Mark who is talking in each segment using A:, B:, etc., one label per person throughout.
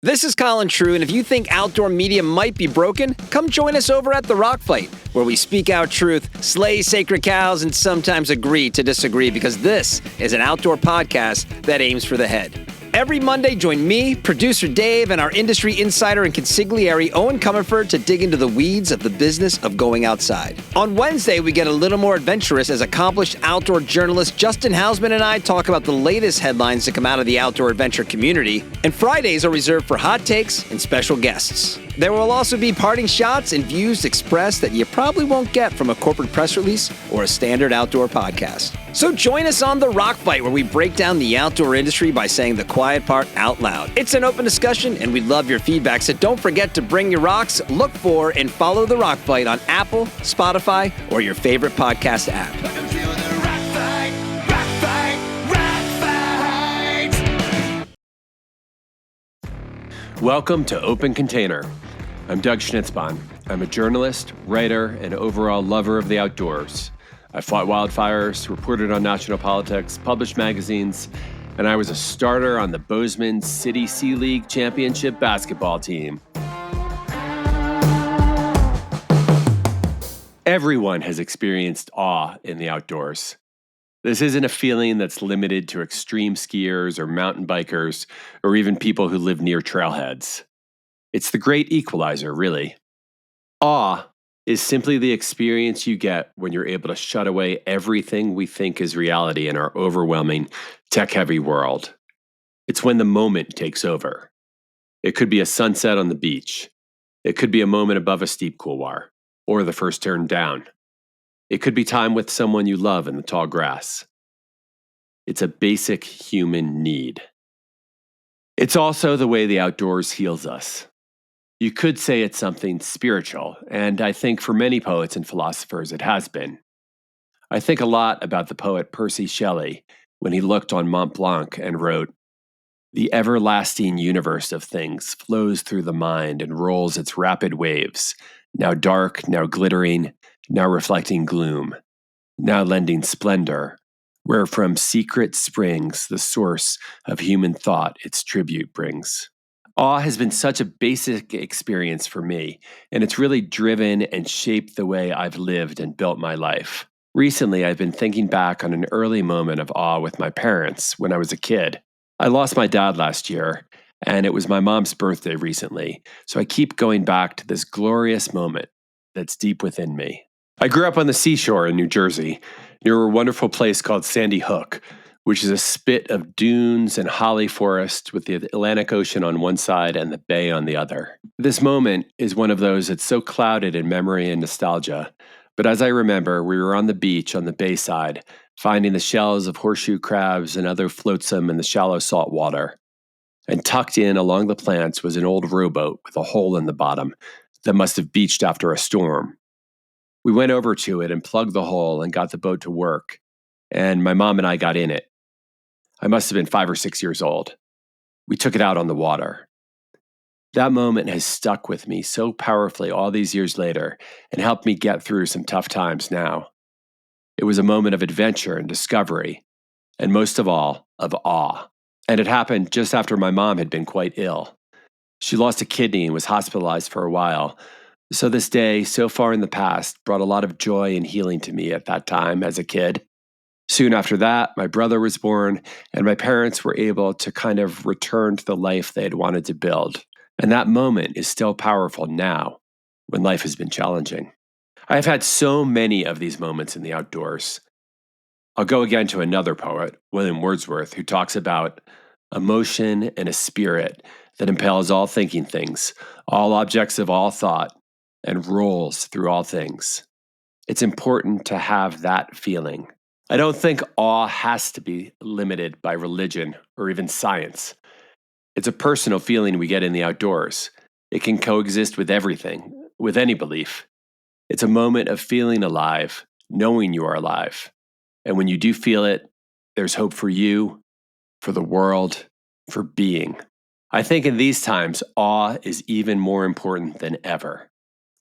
A: This is Colin True, and if you think outdoor media might be broken, come join us over at The Rock Fight, where we speak our truth, slay sacred cows, and sometimes agree to disagree, because this is an outdoor podcast that aims for the head. Every Monday, join me, producer Dave, and our industry insider and consigliere Owen Comerford to dig into the weeds of the business of going outside. On Wednesday, we get a little more adventurous as accomplished outdoor journalist Justin Hausman and I talk about the latest headlines that come out of the outdoor adventure community. And Fridays are reserved for hot takes and special guests. There will also be parting shots and views expressed that you probably won't get from a corporate press release or a standard outdoor podcast. So join us on The Rock Fight, where we break down the outdoor industry by saying the quiet part out loud. It's an open discussion, and we'd love your feedback, so don't forget to bring your rocks, look for, and follow The Rock Fight on Apple, Spotify, or your favorite podcast app.
B: Welcome to Open Container. I'm Doug Schnitzbahn. I'm a journalist, writer, and overall lover of the outdoors. I fought wildfires, reported on national politics, published magazines, and I was a starter on the Bozeman City Sea League Championship basketball team. Everyone has experienced awe in the outdoors. This isn't a feeling that's limited to extreme skiers or mountain bikers or even people who live near trailheads. It's the great equalizer, really. Awe is simply the experience you get when you're able to shut away everything we think is reality in our overwhelming, tech-heavy world. It's when the moment takes over. It could be a sunset on the beach. It could be a moment above a steep couloir, or the first turn down. It could be time with someone you love in the tall grass. It's a basic human need. It's also the way the outdoors heals us. You could say it's something spiritual, and I think for many poets and philosophers it has been. I think a lot about the poet Percy Shelley when he looked on Mont Blanc and wrote, "The everlasting universe of things flows through the mind and rolls its rapid waves, now dark, now glittering, now reflecting gloom, now lending splendor, where from secret springs the source of human thought its tribute brings." Awe has been such a basic experience for me, and it's really driven and shaped the way I've lived and built my life. Recently, I've been thinking back on an early moment of awe with my parents when I was a kid. I lost my dad last year, and it was my mom's birthday recently, so I keep going back to this glorious moment that's deep within me. I grew up on the seashore in New Jersey, near a wonderful place called Sandy Hook, which is a spit of dunes and holly forest with the Atlantic Ocean on one side and the bay on the other. This moment is one of those that's so clouded in memory and nostalgia, but as I remember, we were on the beach on the bay side, finding the shells of horseshoe crabs and other flotsam in the shallow salt water. And tucked in along the plants was an old rowboat with a hole in the bottom that must have beached after a storm. We went over to it and plugged the hole and got the boat to work, and my mom and I got in it. I must have been 5 or 6 years old. We took it out on the water. That moment has stuck with me so powerfully all these years later and helped me get through some tough times now. It was a moment of adventure and discovery, and most of all, of awe. And it happened just after my mom had been quite ill. She lost a kidney and was hospitalized for a while. So this day, so far in the past, brought a lot of joy and healing to me at that time as a kid. Soon after that, my brother was born, and my parents were able to kind of return to the life they had wanted to build. And that moment is still powerful now, when life has been challenging. I have had so many of these moments in the outdoors. I'll go again to another poet, William Wordsworth, who talks about emotion and a spirit that impels all thinking things, all objects of all thought, and rolls through all things. It's important to have that feeling. I don't think awe has to be limited by religion or even science. It's a personal feeling we get in the outdoors. It can coexist with everything, with any belief. It's a moment of feeling alive, knowing you are alive. And when you do feel it, there's hope for you, for the world, for being. I think in these times, awe is even more important than ever.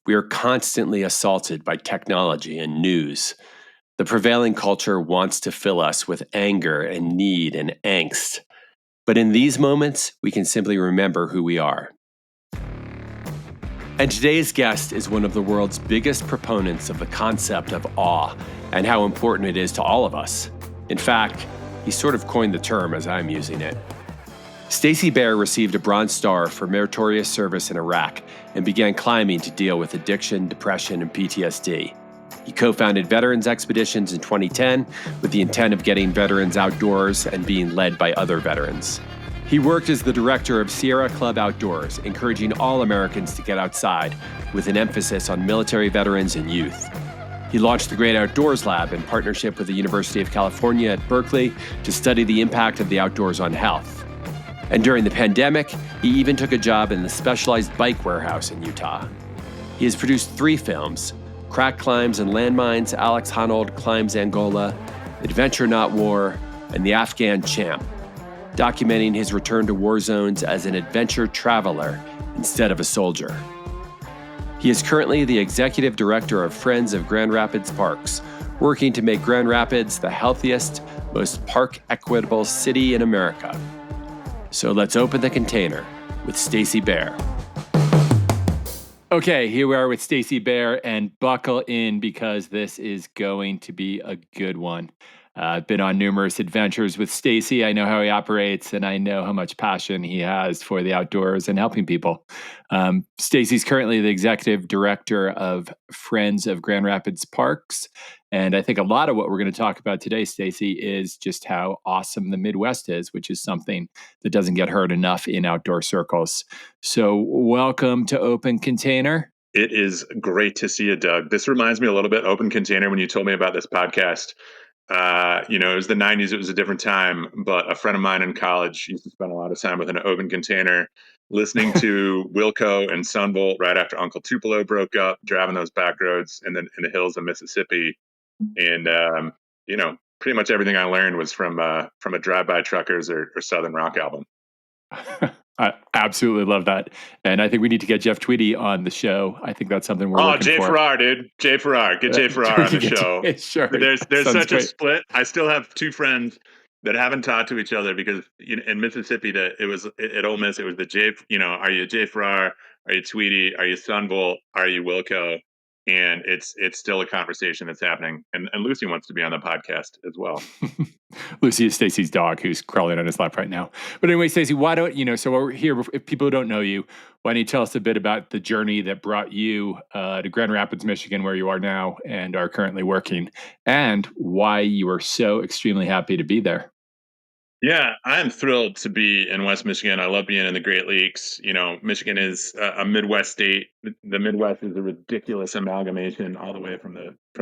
B: We are constantly assaulted by technology and news. The prevailing culture wants to fill us with anger and need and angst. But in these moments, we can simply remember who we are. And today's guest is one of the world's biggest proponents of the concept of awe and how important it is to all of us. In fact, he sort of coined the term as I'm using it. Stacy Bare received a Bronze Star for meritorious service in Iraq and began climbing to deal with addiction, depression, and PTSD. He co-founded Veterans Expeditions in 2010 with the intent of getting veterans outdoors and being led by other veterans. He worked as the director of Sierra Club Outdoors, encouraging all Americans to get outside, with an emphasis on military veterans and youth. He launched the Great Outdoors Lab in partnership with the University of California at Berkeley to study the impact of the outdoors on health. And during the pandemic, he even took a job in the specialized bike warehouse in Utah. He has produced 3 films: Crack Climbs and Landmines, Alex Honnold Climbs Angola, Adventure Not War, and The Afghan Champ, documenting his return to war zones as an adventure traveler instead of a soldier. He is currently the executive director of Friends of Grand Rapids Parks, working to make Grand Rapids the healthiest, most park-equitable city in America. So let's open the container with Stacy Bare.
C: Okay, here we are with Stacy Bare, and buckle in because this is going to be a good one. I've been on numerous adventures with Stacy. I know how he operates, and I know how much passion he has for the outdoors and helping people. Stacy's currently the executive director of Friends of Grand Rapids Parks, and I think a lot of what we're going to talk about today, Stacy, is just how awesome the Midwest is, which is something that doesn't get heard enough in outdoor circles. So welcome to Open Container.
D: It is great to see you, Doug. This reminds me a little bit Open Container when you told me about this podcast. It was the 90s. It was a different time, but a friend of mine in college used to spend a lot of time with an Open Container listening to Wilco and Sunvolt right after Uncle Tupelo broke up, driving those back roads in the hills of Mississippi. And, pretty much everything I learned was from a Drive-By Truckers or Southern Rock album.
C: I absolutely love that. And I think we need to get Jeff Tweedy on the show. I think that's something we're working
D: Jay
C: for.
D: Farrar, dude. Jay Farrar. Get Jay Farrar on the show.
C: Sure.
D: There's
C: Sounds
D: such
C: great.
D: a split. I still have 2 friends that haven't talked to each other because in Mississippi it was at Ole Miss, it was the Jay, are you Jay Farrar? Are you Tweedy? Are you Sunvolt? Are you Wilco? And it's still a conversation that's happening. And Lucy wants to be on the podcast as well.
C: Lucy is Stacy's dog who's crawling on his lap right now. But anyway, Stacy, why don't, so we're here, if people don't know you, why don't you tell us a bit about the journey that brought you to Grand Rapids, Michigan, where you are now and are currently working, and why you are so extremely happy to be there?
D: Yeah, I'm thrilled to be in West Michigan. I love being in the Great Lakes. Michigan is a Midwest state. The Midwest is a ridiculous amalgamation all the way from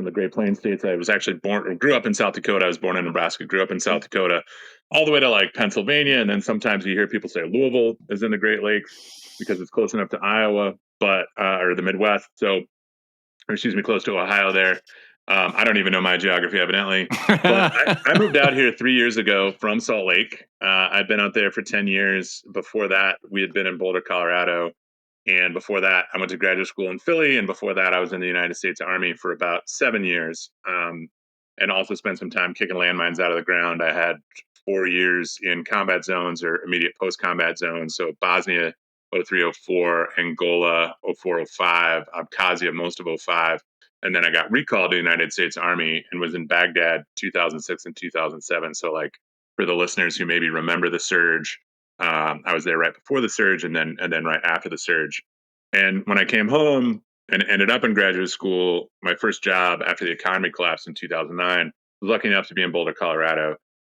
D: the Great Plains states. I was actually grew up in South Dakota. I was born in Nebraska, grew up in South Dakota, all the way to like Pennsylvania. And then sometimes you hear people say Louisville is in the Great Lakes because it's close enough to Iowa, or the Midwest. Close to Ohio there. I don't even know my geography, evidently. But I moved out here 3 years ago from Salt Lake. I've been out there for 10 years. Before that, we had been in Boulder, Colorado. And before that, I went to graduate school in Philly. And before that, I was in the United States Army for about 7 years, and also spent some time kicking landmines out of the ground. I had 4 years in combat zones or immediate post-combat zones. So Bosnia, 0304, Angola, 0405, Abkhazia, most of 05. And then I got recalled to the United States Army and was in Baghdad 2006 and 2007. So, like, for the listeners who maybe remember the surge, I was there right before the surge and then right after the surge. And when I came home and ended up in graduate school, my first job after the economy collapsed in 2009, was lucky enough to be in Boulder, Colorado.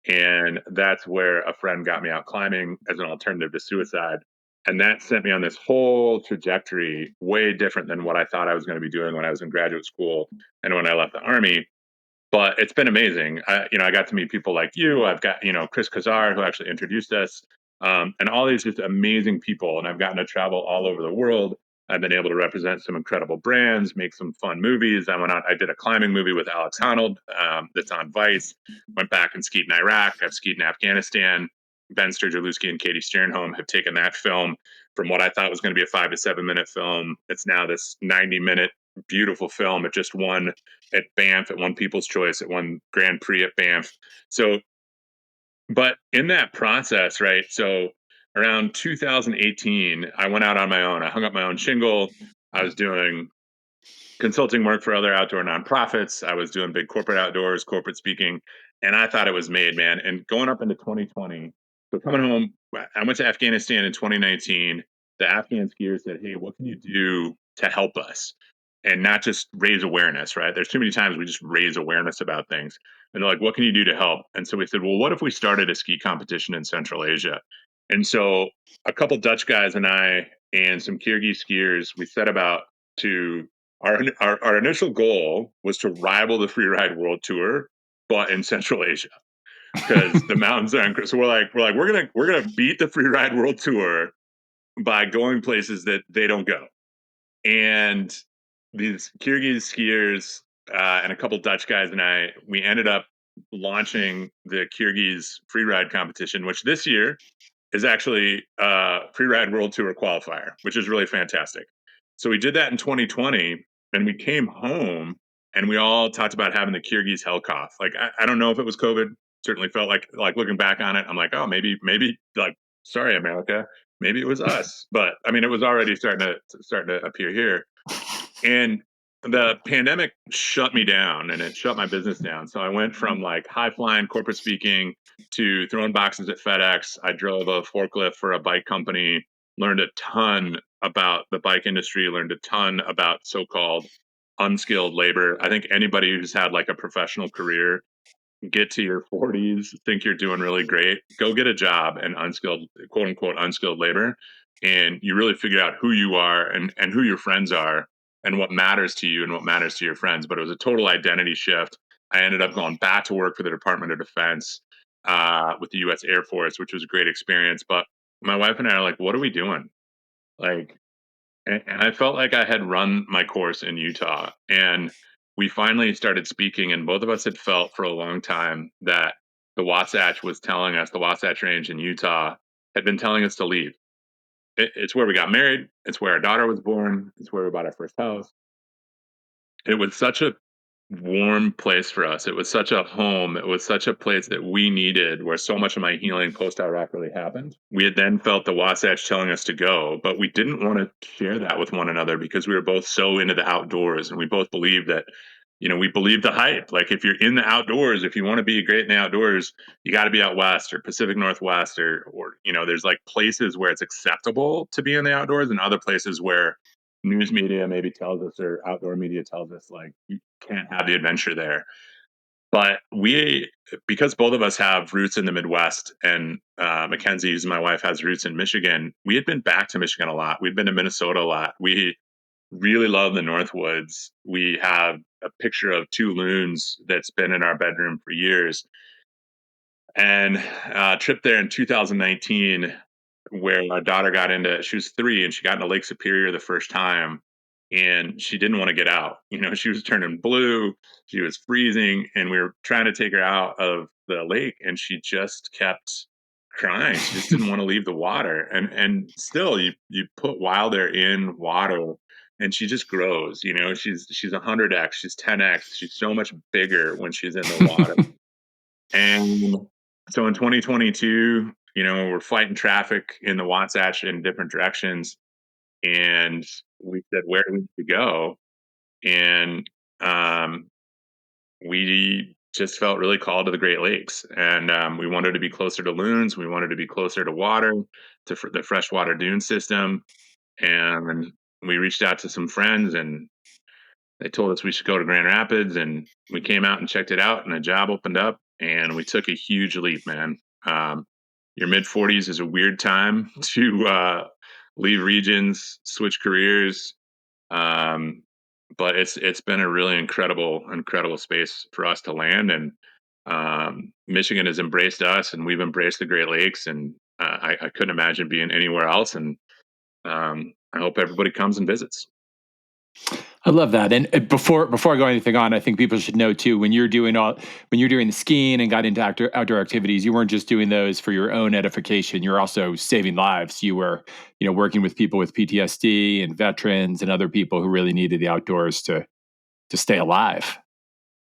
D: And that's where a friend got me out climbing as an alternative to suicide. And that sent me on this whole trajectory, way different than what I thought I was going to be doing when I was in graduate school and when I left the Army. But it's been amazing. I got to meet people like you. I've got, Chris Kazar, who actually introduced us, and all these just amazing people. And I've gotten to travel all over the world. I've been able to represent some incredible brands, make some fun movies. I did a climbing movie with Alex Honnold that's on Vice. Went back and skied in Iraq. I've skied in Afghanistan. Ben Sturgielewski and Katie Sternholm have taken that film from what I thought was going to be a 5 to 7 minute film. It's now this 90-minute beautiful film. It just won at Banff. It won People's Choice. It won Grand Prix at Banff. So But in that process, right? So around 2018, I went out on my own. I hung up my own shingle. I was doing consulting work for other outdoor nonprofits. I was doing big corporate outdoors, corporate speaking, and I thought it was made, man. And going up into 2020, so coming home, I went to Afghanistan in 2019. The Afghan skiers said, "Hey, what can you do to help us?" And not just raise awareness, right? There's too many times we just raise awareness about things. And they're like, "What can you do to help?" And so we said, "Well, what if we started a ski competition in Central Asia?" And so a couple Dutch guys and I and some Kyrgyz skiers, we set about to our initial goal was to rival the Freeride World Tour, but in Central Asia because the mountains are incredible. So we're gonna beat the Freeride World Tour by going places that they don't go. And these Kyrgyz skiers and a couple Dutch guys and I, we ended up launching the Kyrgyz freeride competition, which this year is actually a Freeride World Tour qualifier, which is really fantastic. So we did that in 2020, and we came home, and we all talked about having the Kyrgyz hell cough. Like I don't know if it was COVID. Certainly felt like looking back on it, I'm like, oh, maybe like sorry America, maybe it was us. But I mean, it was already starting to appear here. And the pandemic shut me down and it shut my business down. So I went from like high flying corporate speaking to throwing boxes at FedEx. I drove a forklift for a bike company, learned a ton about the bike industry, learned a ton about so called unskilled labor. I think anybody who's had like a professional career, get to your 40s, think you're doing really great, go get a job in unskilled, quote unquote, unskilled labor. And you really figure out who you are and who your friends are and what matters to you and what matters to your friends. But it was a total identity shift. I ended up going back to work for the Department of Defense with the US Air Force, which was a great experience. But my wife and I are like, what are we doing? Like, and I felt like I had run my course in Utah. And we finally started speaking, and both of us had felt for a long time that the Wasatch Range in Utah had been telling us to leave. It's where we got married. It's where our daughter was born. It's where we bought our first house. It was such a warm place for us. It was such a home. It was such a place that we needed where so much of my healing post Iraq really happened. We had then felt the Wasatch telling us to go, but we didn't want to share that with one another because we were both so into the outdoors and we both believed that, we believe the hype. Like if you're in the outdoors, if you want to be great in the outdoors, you got to be out west or Pacific Northwest or there's like places where it's acceptable to be in the outdoors and other places where news media maybe tells us or outdoor media tells us like you can't have the adventure there. But because both of us have roots in the Midwest, and Mackenzie, who's my wife, has roots in Michigan, we had been back to Michigan a lot. We'd been to Minnesota a lot. We really love the Northwoods. We have a picture of two loons that's been in our bedroom for years. And a trip there in 2019 where our daughter she was 3 and she got into Lake Superior the first time and she didn't want to get out. She was turning blue, she was freezing, and we were trying to take her out of the lake and she just kept crying. She just didn't want to leave the water. And still you put Wilder in water and she just grows, she's 100x, she's 10x, she's so much bigger when she's in the water. And so in 2022, we're fighting traffic in the Wasatch in different directions. And we said, where do we need to go? And we just felt really called to the Great Lakes. And we wanted to be closer to loons. We wanted to be closer to water, to the freshwater dune system. And we reached out to some friends and they told us we should go to Grand Rapids, and we came out and checked it out, and a job opened up, and we took a huge leap, man. Your mid 40s is a weird time to leave regions, switch careers, um, but it's been a really incredible space for us to land, and Michigan has embraced us, and we've embraced the Great Lakes, and I couldn't imagine being anywhere else, and I hope everybody comes and visits.
C: I love that. And before I go anything on, I think people should know too, when you're doing the skiing and got into outdoor activities, you weren't just doing those for your own edification. You're also saving lives. You were, working with people with PTSD and veterans and other people who really needed the outdoors to stay alive.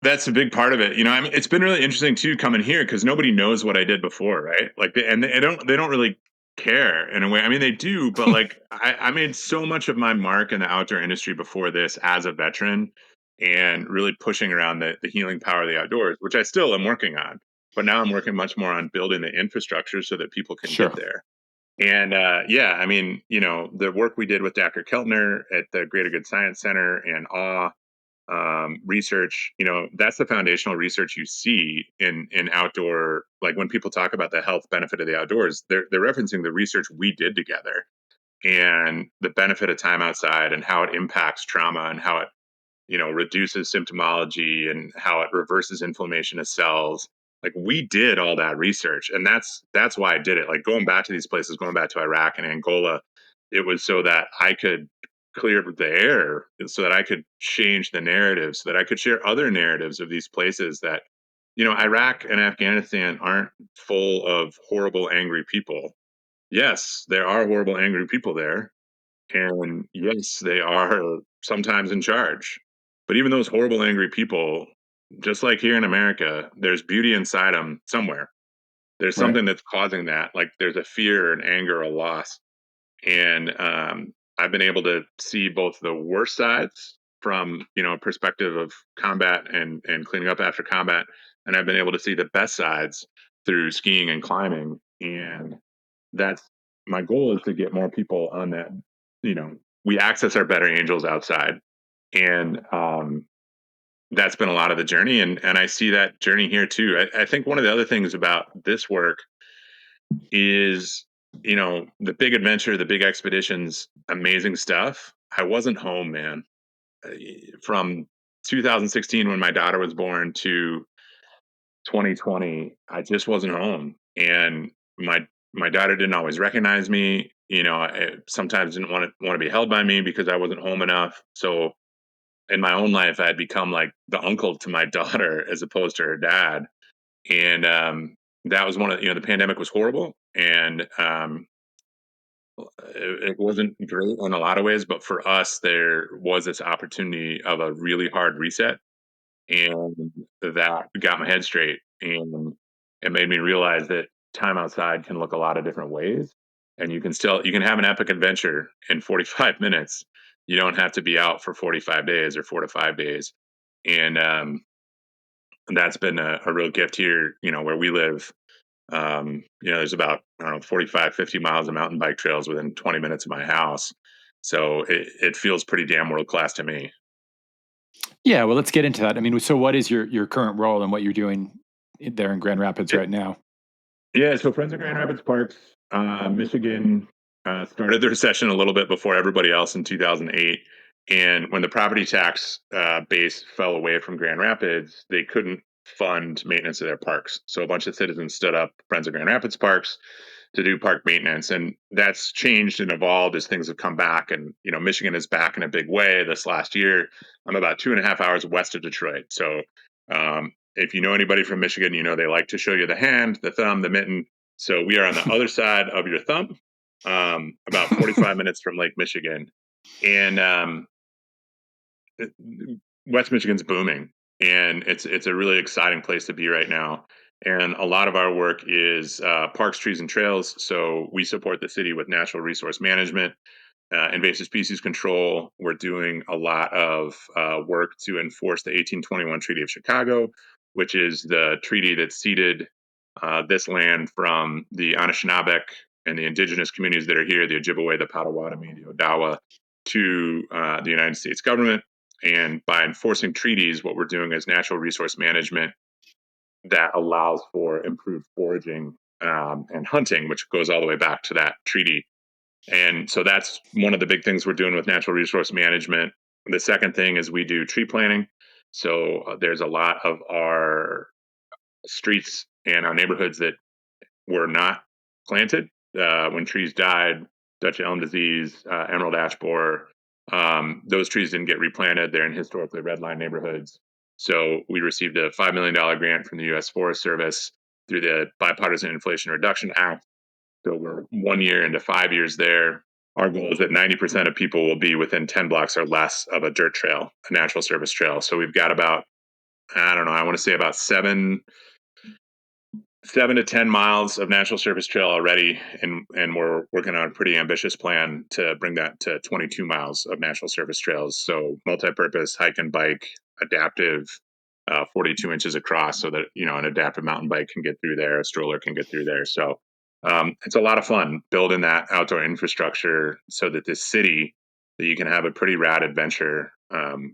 D: That's a big part of it. I mean, it's been really interesting too coming here because nobody knows what I did before, right? Like, they don't really care in a way. I mean, they do, but like, I made so much of my mark in the outdoor industry before this as a veteran, and really pushing around the healing power of the outdoors, which I still am working on. But now I'm working much more on building the infrastructure so that people can get
C: Sure.
D: there. And yeah, I mean, the work we did with Dr. Keltner at the Greater Good Science Center and AWE research, that's the foundational research you see in outdoor. Like when people talk about the health benefit of the outdoors, they're referencing the research we did together and the benefit of time outside and how it impacts trauma and how it reduces symptomology and how it reverses inflammation of cells. Like we did all that research, and that's why I did it. Like going back to these places, going back to Iraq and Angola, it was so that I could clear the air, and so that I could change the narrative, so that I could share other narratives of these places that, Iraq and Afghanistan aren't full of horrible, angry people. Yes, there are horrible, angry people there, and yes, they are sometimes in charge. But even those horrible, angry people, just like here in America, there's beauty inside them somewhere. There's
C: Right.
D: something that's causing that. Like there's a fear, an anger, a loss. And I've been able to see both the worst sides from a perspective of combat and cleaning up after combat, and I've been able to see the best sides through skiing and climbing. And that's my goal, is to get more people on that. We access our better angels outside, and that's been a lot of the journey, and I see that journey here too. I think one of the other things about this work is, the big adventure, the big expeditions, amazing stuff. I wasn't home, man. From 2016, when my daughter was born, to 2020, I just wasn't home, and my daughter didn't always recognize me. I sometimes didn't want to be held by me because I wasn't home enough. So in my own life, I had become like the uncle to my daughter as opposed to her dad. And that was the pandemic was horrible, and it wasn't great in a lot of ways. But for us, there was this opportunity of a really hard reset, and that got my head straight, and it made me realize that time outside can look a lot of different ways, and you can have an epic adventure in 45 minutes. You don't have to be out for 45 days or 4 to 5 days. And that's been a real gift here, where we live. There's about, I don't know, 45, 50 miles of mountain bike trails within 20 minutes of my house. So it feels pretty damn world class to me.
C: Yeah, well, let's get into that. I mean, so what is your current role and what you're doing there in Grand Rapids right now?
D: Yeah, so Friends of Grand Rapids Parks, Michigan, started their session a little bit before everybody else in 2008. And when the property tax base fell away from Grand Rapids, they couldn't fund maintenance of their parks. So a bunch of citizens stood up Friends of Grand Rapids Parks to do park maintenance. And that's changed and evolved as things have come back. And, Michigan is back in a big way this last year. I'm about 2.5 hours west of Detroit. So if you know anybody from Michigan, they like to show you the hand, the thumb, the mitten. So we are on the other side of your thumb, about 45 minutes from Lake Michigan. And West Michigan's booming, and it's a really exciting place to be right now. And a lot of our work is parks, trees, and trails. So we support the city with natural resource management, invasive species control. We're doing a lot of work to enforce the 1821 Treaty of Chicago, which is the treaty that ceded this land from the Anishinaabe and the indigenous communities that are here, the Ojibwe, the Potawatomi, the Odawa, to the United States government. And by enforcing treaties, what we're doing is natural resource management that allows for improved foraging and hunting, which goes all the way back to that treaty. And so that's one of the big things we're doing with natural resource management. The second thing is we do tree planting. So there's a lot of our streets and our neighborhoods that were not planted when trees died. Dutch elm disease, emerald ash borer. Those trees didn't get replanted. They're in historically redlined neighborhoods. So we received a $5 million grant from the U.S. Forest Service through the Bipartisan Inflation Reduction Act. So we're 1 year into 5 years there. Our goal is that 90% of people will be within 10 blocks or less of a dirt trail, a natural service trail. So we've got about I don't know, I want to say about 7 to 10 miles of natural surface trail already, and we're working on a pretty ambitious plan to bring that to 22 miles of natural surface trails. So multi-purpose hike and bike, adaptive, 42 inches across, so that an adaptive mountain bike can get through there, a stroller can get through there. So it's a lot of fun building that outdoor infrastructure so that this city that you can have a pretty rad adventure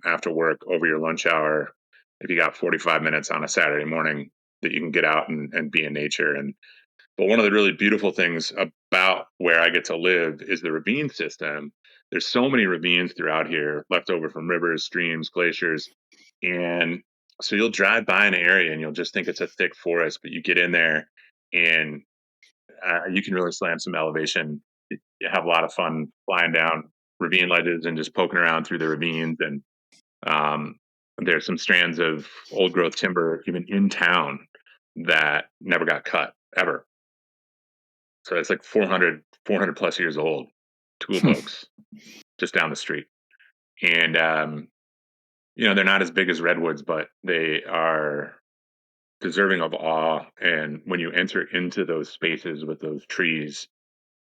D: after work over your lunch hour if you got 45 minutes on a Saturday morning that you can get out and be in nature. And but one of the really beautiful things about where I get to live is the ravine system. There's so many ravines throughout here, left over from rivers, streams, glaciers, and so you'll drive by an area and you'll just think it's a thick forest, but you get in there and you can really slam some elevation. You have a lot of fun flying down ravine ledges and just poking around through the ravines. And um, there's some strands of old growth timber even in town that never got cut ever. So it's like 400 plus years old, tool oaks just down the street. And, they're not as big as redwoods, but they are deserving of awe. And when you enter into those spaces with those trees,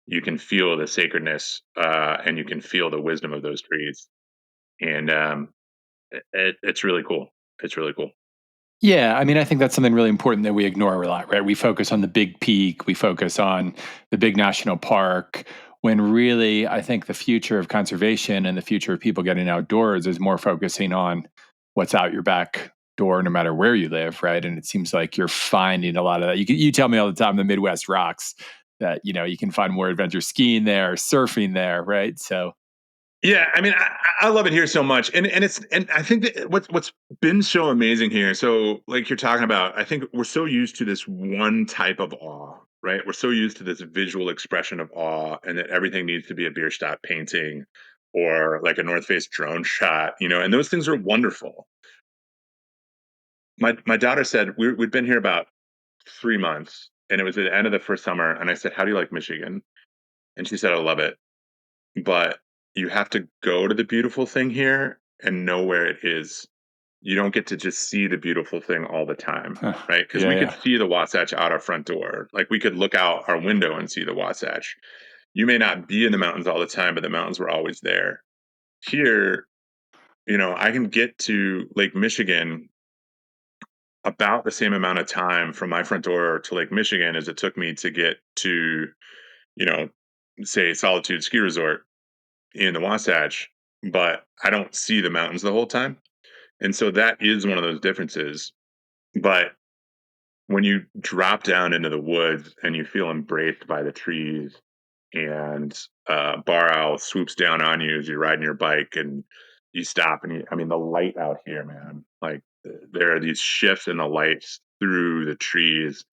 D: you can feel the sacredness and you can feel the wisdom of those trees. And it's really cool. It's really cool.
C: Yeah, I mean, I think that's something really important that we ignore a lot, right? We focus on the big peak, we focus on the big national park, when really I think the future of conservation and the future of people getting outdoors is more focusing on what's out your back door, no matter where you live, right? And it seems like you're finding a lot of that. You tell me all the time the Midwest rocks that you can find more adventure skiing there, surfing there, right? So
D: Yeah, I mean, I love it here so much, and I think that what's been so amazing here. So, like you're talking about, I think we're so used to this one type of awe, right? We're so used to this visual expression of awe, and that everything needs to be a Bierstadt painting or like a North Face drone shot, and those things are wonderful. My daughter said we'd been here about 3 months, and it was at the end of the first summer, and I said, "How do you like Michigan?" And she said, "I love it." But you have to go to the beautiful thing here and know where it is. You don't get to just see the beautiful thing all the time, right? Because
C: yeah,
D: we could
C: yeah.
D: see the Wasatch out our front door. Like we could look out our window and see the Wasatch. You may not be in the mountains all the time, but the mountains were always there. Here, I can get to Lake Michigan about the same amount of time from my front door to Lake Michigan as it took me to get to, you know, say Solitude Ski Resort in the Wasatch, but I don't see the mountains the whole time. And so that is one of those differences. But when you drop down into the woods and you feel embraced by the trees and bar owl swoops down on you as you're riding your bike and you stop and I mean, the light out here, man, like there are these shifts in the lights through the trees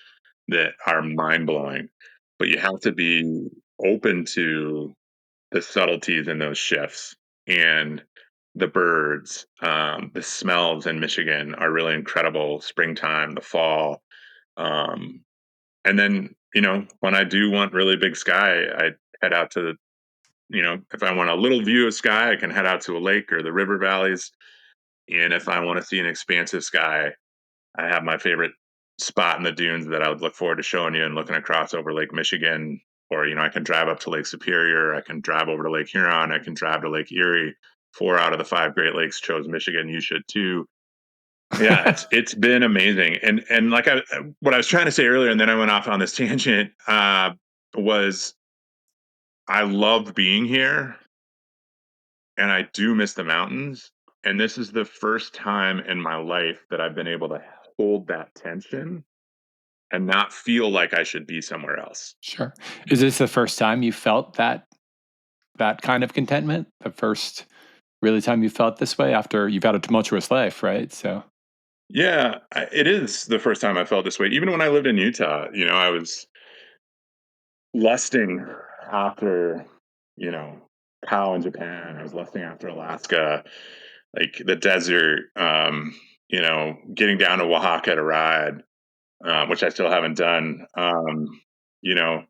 D: that are mind blowing, but you have to be open to the subtleties in those shifts and the birds, the smells in Michigan are really incredible. Springtime, the fall, um, and then when I do want really big sky, I head out to if I want a little view of sky, I can head out to a lake or the river valleys, and if I want to see an expansive sky, I have my favorite spot in the dunes that I would look forward to showing you and looking across over Lake Michigan. Or, I can drive up to Lake Superior. I can drive over to Lake Huron. I can drive to Lake Erie. 4 out of the 5 Great Lakes chose Michigan. You should too. Yeah, it's been amazing. And like what I was trying to say earlier, and then I went off on this tangent, was I love being here and I do miss the mountains. And this is the first time in my life that I've been able to hold that tension and not feel like I should be somewhere else.
C: Sure. Is this the first time you felt that kind of contentment? The first really time you felt this way after you've had a tumultuous life, right? So
D: Yeah, it is the first time I felt this way. Even when I lived in Utah, I was lusting after, you know, cow in Japan. I was lusting after Alaska, like the desert, getting down to Oaxaca to ride, which I still haven't done. You know,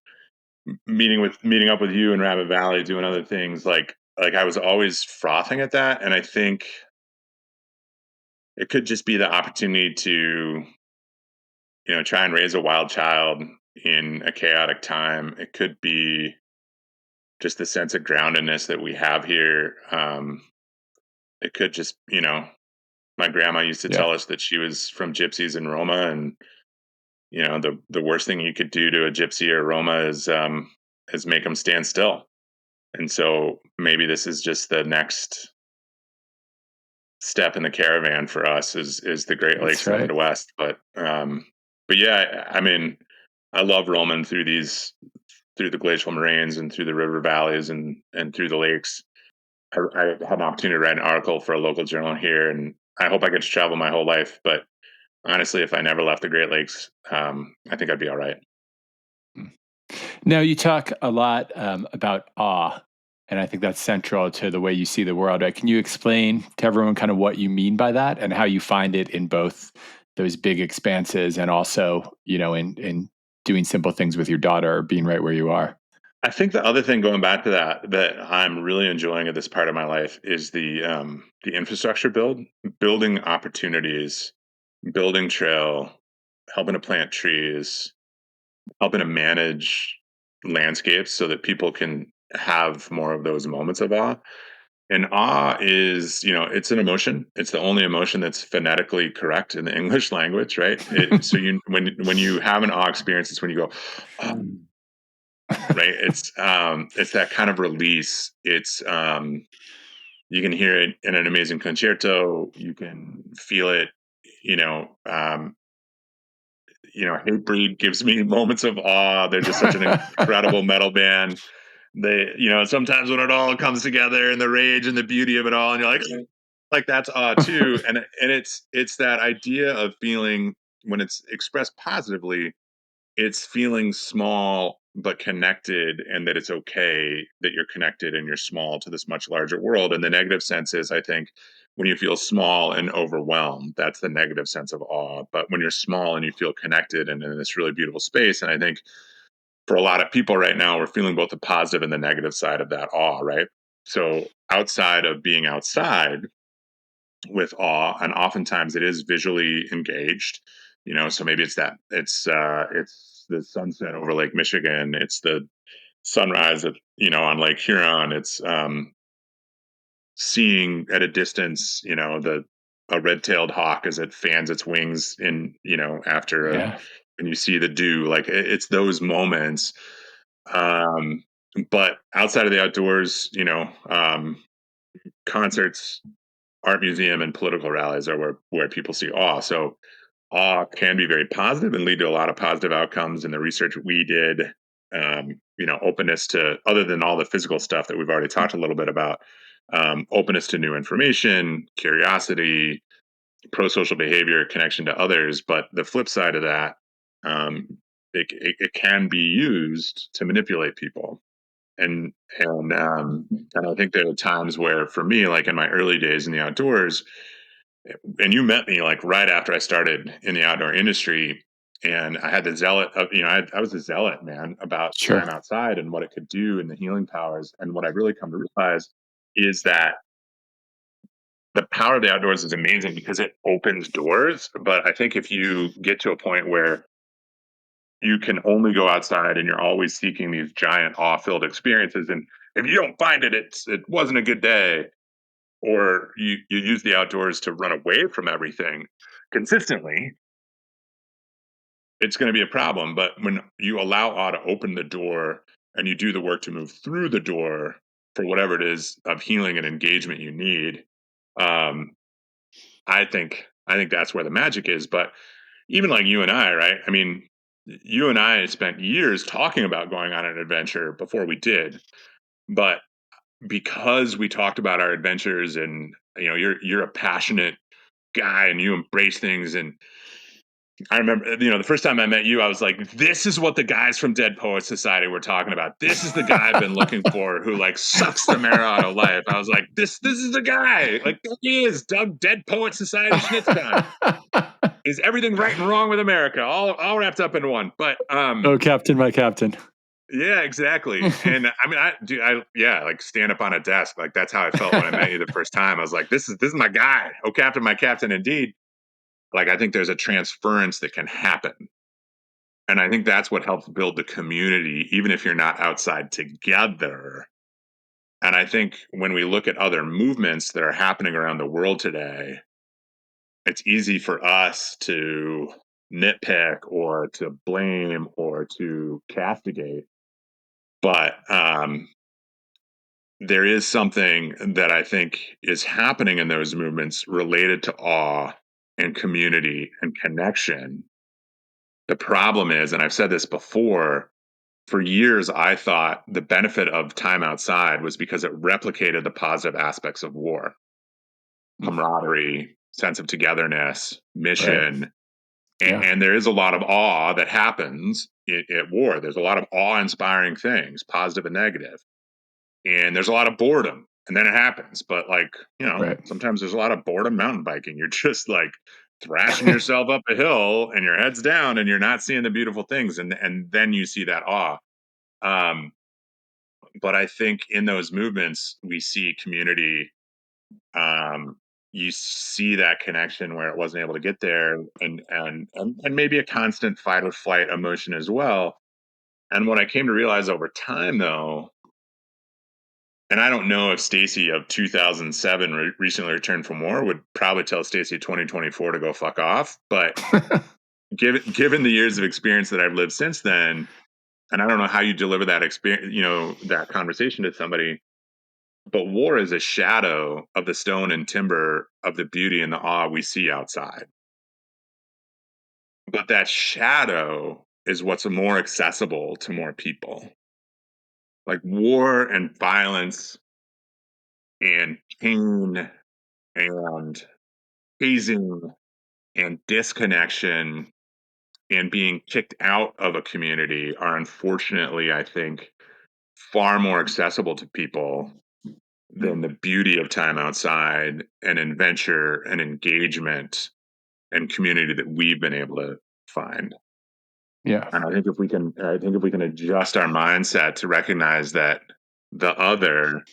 D: meeting up with you in Rabbit Valley, doing other things like I was always frothing at that, and I think it could just be the opportunity to, try and raise a wild child in a chaotic time. It could be just the sense of groundedness that we have here. It could just, my grandma used to
C: Yeah.
D: tell us that she was from gypsies in Roma, and the worst thing you could do to a gypsy or Roma is make them stand still. And so maybe this is just the next step in the caravan for us is the Great
C: That's
D: Lakes in the
C: right.
D: Midwest. But yeah, I mean, I love roaming through the glacial moraines and through the river valleys and through the lakes. I had an opportunity to write an article for a local journal here, and I hope I get to travel my whole life. But honestly, if I never left the Great Lakes, I think I'd be all right.
C: Now, you talk a lot about awe, and I think that's central to the way you see the world. Right? Can you explain to everyone kind of what you mean by that and how you find it in both those big expanses and also, in doing simple things with your daughter or being right where you are?
D: I think the other thing going back to that I'm really enjoying at this part of my life is the infrastructure building opportunities, building trail, helping to plant trees, helping to manage landscapes so that people can have more of those moments of awe. And awe is, it's an emotion. It's the only emotion that's phonetically correct in the English language, right? So when you have an awe experience, it's when you go, oh, right? It's that kind of release. You can hear it in an amazing concerto. You can feel it, you know, um, Hatebreed gives me moments of awe. They're just such an incredible metal band. They, sometimes when it all comes together and the rage and the beauty of it all, and you're like that's awe too. And it's that idea of feeling when it's expressed positively, it's feeling small but connected, and that it's okay that you're connected and you're small to this much larger world. And the negative sense is, I think, when you feel small and overwhelmed, that's the negative sense of awe. But when you're small and you feel connected and in this really beautiful space, and I think for a lot of people right now, we're feeling both the positive and the negative side of that awe, right? So outside of being outside with awe, and oftentimes it is visually engaged, so maybe it's the sunset over Lake Michigan, it's the sunrise on Lake Huron, it's seeing at a distance, the a red-tailed hawk as it fans its wings in, after
C: Yeah.
D: and you see the dew, like it's those moments. um but outside of the outdoors, concerts, art museum, and political rallies are where people see awe. So awe can be very positive and lead to a lot of positive outcomes. In the research we did, openness to, other than all the physical stuff that we've already talked a little bit about, openness to new information, curiosity, pro-social behavior, connection to others. But the flip side of that, um, it can be used to manipulate people. And I think there are times where, for me, like in my early days in the outdoors, and you met me like right after I started in the outdoor industry, and I had the zealot of, I was a zealot, man, about
C: Sure.
D: time outside and what it could do and the healing powers. And what I've really come to realize is that the power of the outdoors is amazing because it opens doors. But I think if you get to a point where you can only go outside and you're always seeking these giant awe-filled experiences, and if you don't find it, it wasn't a good day, or you use the outdoors to run away from everything consistently, it's going to be a problem. But when you allow awe to open the door and you do the work to move through the door for whatever it is of healing and engagement you need, um, I think that's where the magic is. But even like you and I, right? I mean, you and I spent years talking about going on an adventure before we did. But because we talked about our adventures, and you're a passionate guy and you embrace things. And I remember, the first time I met you, I was like, this is what the guys from Dead Poets Society were talking about. This is the guy I've been looking for, who like sucks the marrow out of life. I was like, this is the guy. Like, there he is, Doug, Dead Poets Society Schnitzcon. Is everything right and wrong with America all wrapped up in one? But
C: Oh, Captain, my Captain.
D: Yeah, exactly. And I mean, yeah, like stand up on a desk. Like that's how I felt when I met you the first time. I was like, this is my guy. Oh, captain, my captain, indeed. Like I think there's a transference that can happen. And I think that's what helps build the community, even if you're not outside together. And I think when we look at other movements that are happening around the world today, it's easy for us to nitpick or to blame or to castigate. But there is something that I think is happening in those movements related to awe and community and connection. The problem is, and I've said this before, for years I thought the benefit of time outside was because it replicated the positive aspects of war: camaraderie, sense of togetherness,
C: Right.
D: mission.
C: Yeah.
D: And there is a lot of awe that happens at war. There's a lot of awe inspiring things, positive and negative. And there's a lot of boredom. And then it happens. But like,
C: Right.
D: sometimes there's a lot of boredom mountain biking. You're just like thrashing yourself up a hill and your head's down and you're not seeing the beautiful things. And then you see that awe. Um, but I think in those movements, we see community. Um, you see that connection where it wasn't able to get there, and maybe a constant fight or flight emotion as well. And what I came to realize over time, though, and I don't know if Stacy of 2007 recently returned from war would probably tell Stacy 2024 to go fuck off. But given the years of experience that I've lived since then, and I don't know how you deliver that experience, that conversation to somebody, but war is a shadow of the stone and timber of the beauty and the awe we see outside. But that shadow is what's more accessible to more people. Like war and violence and pain and hazing and disconnection and being kicked out of a community are unfortunately, I think, far more accessible to people than the beauty of time outside and adventure and engagement and community that we've been able to find.
C: Yeah.
D: And I think if we can adjust our mindset to recognize that the other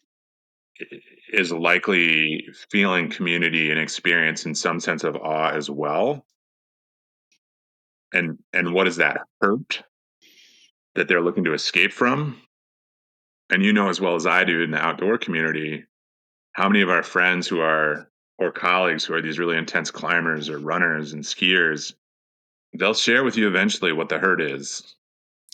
D: is likely feeling community and experience in some sense of awe as well. And what is that hurt that they're looking to escape from? And you know as well as I do in the outdoor community, how many of our friends who are or colleagues who are these really intense climbers or runners and skiers, they'll share with you eventually what the hurt is.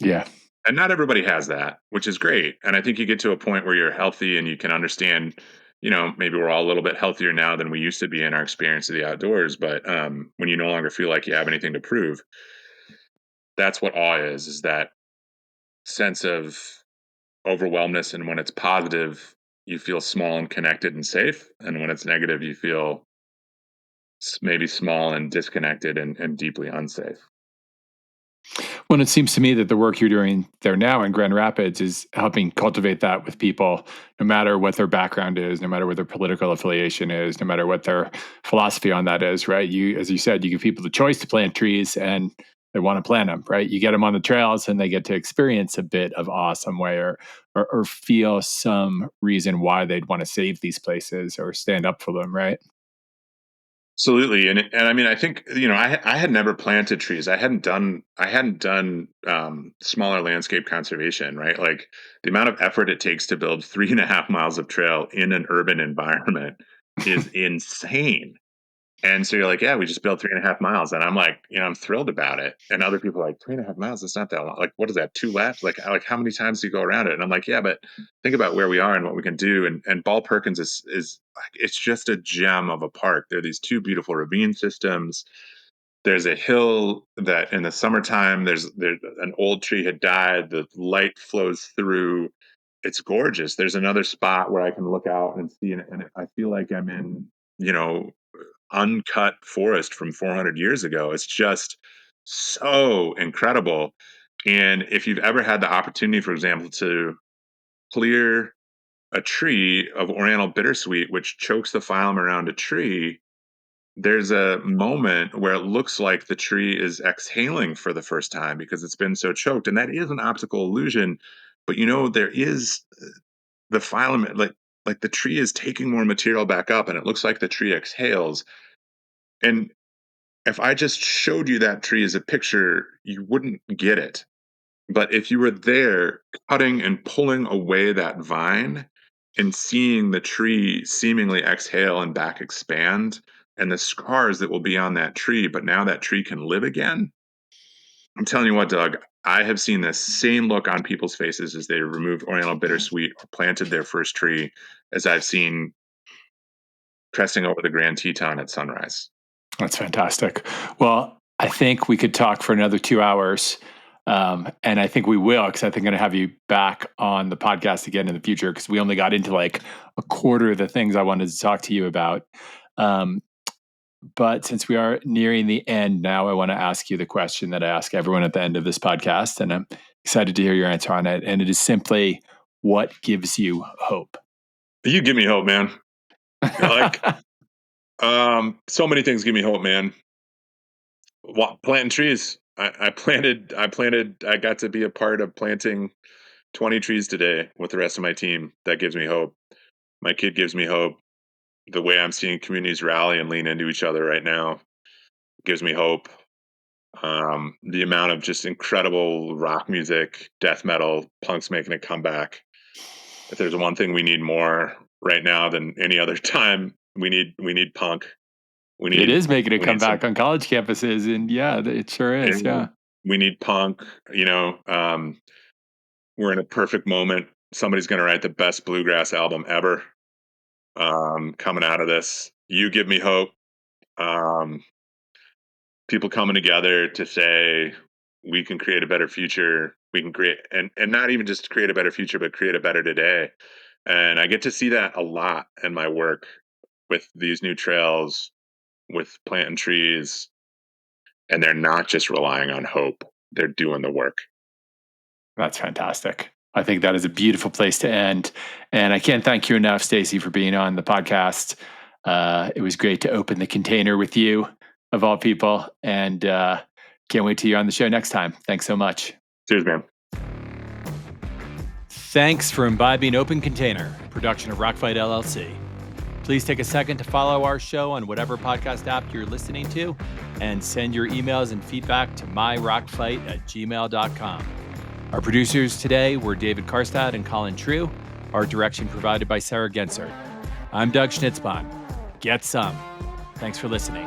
C: Yeah.
D: And not everybody has that, which is great. And I think you get to a point where you're healthy and you can understand, maybe we're all a little bit healthier now than we used to be in our experience of the outdoors. But when you no longer feel like you have anything to prove, that's what awe is that sense of overwhelmness. And when it's positive, you feel small and connected and safe. And when it's negative, you feel maybe small and disconnected and deeply unsafe.
C: Well, it seems to me that the work you're doing there now in Grand Rapids is helping cultivate that with people, no matter what their background is, no matter what their political affiliation is, no matter what their philosophy on that is, right? You, as you said, you give people the choice to plant trees and they want to plant them, right? You get them on the trails and they get to experience a bit of awe some way or feel some reason why they'd want to save these places or stand up for them, right?
D: Absolutely, and I mean, I think I had never planted trees. I hadn't done smaller landscape conservation, right? Like the amount of effort it takes to build 3.5 miles of trail in an urban environment is insane. And so you're like, yeah, we just built 3.5 miles, and I'm like, I'm thrilled about it. And other people are like, 3.5 miles, it's not that long. Like, what is that? 2 laps? Like how many times do you go around it? And I'm like, yeah, but think about where we are and what we can do. And Ball Perkins is like, it's just a gem of a park. There are these two beautiful ravine systems. There's a hill that in the summertime, there an old tree had died. The light flows through. It's gorgeous. There's another spot where I can look out and see, and I feel like I'm in, you know, uncut forest from 400 years ago. It's just so incredible. And if you've ever had the opportunity, for example, to clear a tree of Oriental bittersweet, which chokes the phylum around a tree, there's a moment where it looks like the tree is exhaling for the first time because it's been so choked. And that is an optical illusion. But there is the filament, like the tree is taking more material back up, and it looks like the tree exhales. And if I just showed you that tree as a picture, you wouldn't get it. But if you were there cutting and pulling away that vine and seeing the tree seemingly exhale and back expand, and the scars that will be on that tree, but now that tree can live again, I'm telling you what, Doug, I have seen the same look on people's faces as they removed Oriental Bittersweet or planted their first tree as I've seen cresting over the Grand Teton at sunrise.
C: That's fantastic. Well, I think we could talk for another 2 hours. And I think we will, because I think I'm going to have you back on the podcast again in the future, because we only got into like a quarter of the things I wanted to talk to you about. But since we are nearing the end now, I want to ask you the question that I ask everyone at the end of this podcast. And I'm excited to hear your answer on it. And it is simply, what gives you hope?
D: You give me hope, man. Like, so many things give me hope, man. Planting trees. I got to be a part of planting 20 trees today with the rest of my team. That gives me hope. My kid gives me hope. The way I'm seeing communities rally and lean into each other right now gives me hope. The amount of just incredible rock music, death metal, punks making a comeback. If there's one thing we need more right now than any other time, we need punk.
C: It is making a comeback on college campuses, and yeah, it sure is. Yeah,
D: we need punk. We're in a perfect moment. Somebody's going to write the best bluegrass album ever. Coming out of this, you give me hope. People coming together to say we can create a better future. We can create and not even just create a better future, but create a better today. And I get to see that a lot in my work with these new trails, with planting trees, and they're not just relying on hope. They're doing the work.
C: That's fantastic. I think that is a beautiful place to end. And I can't thank you enough, Stacy, for being on the podcast. It was great to open the container with you, of all people. And can't wait till you're on the show next time. Thanks so much.
D: Cheers, man.
C: Thanks for imbibing Open Container, production of Rockfight LLC. Please take a second to follow our show on whatever podcast app you're listening to, and send your emails and feedback to myrockfight@gmail.com. Our producers today were David Karstad and Colin True. Art direction provided by Sarah Gensert. I'm Doug Schnitzbahn. Get some. Thanks for listening.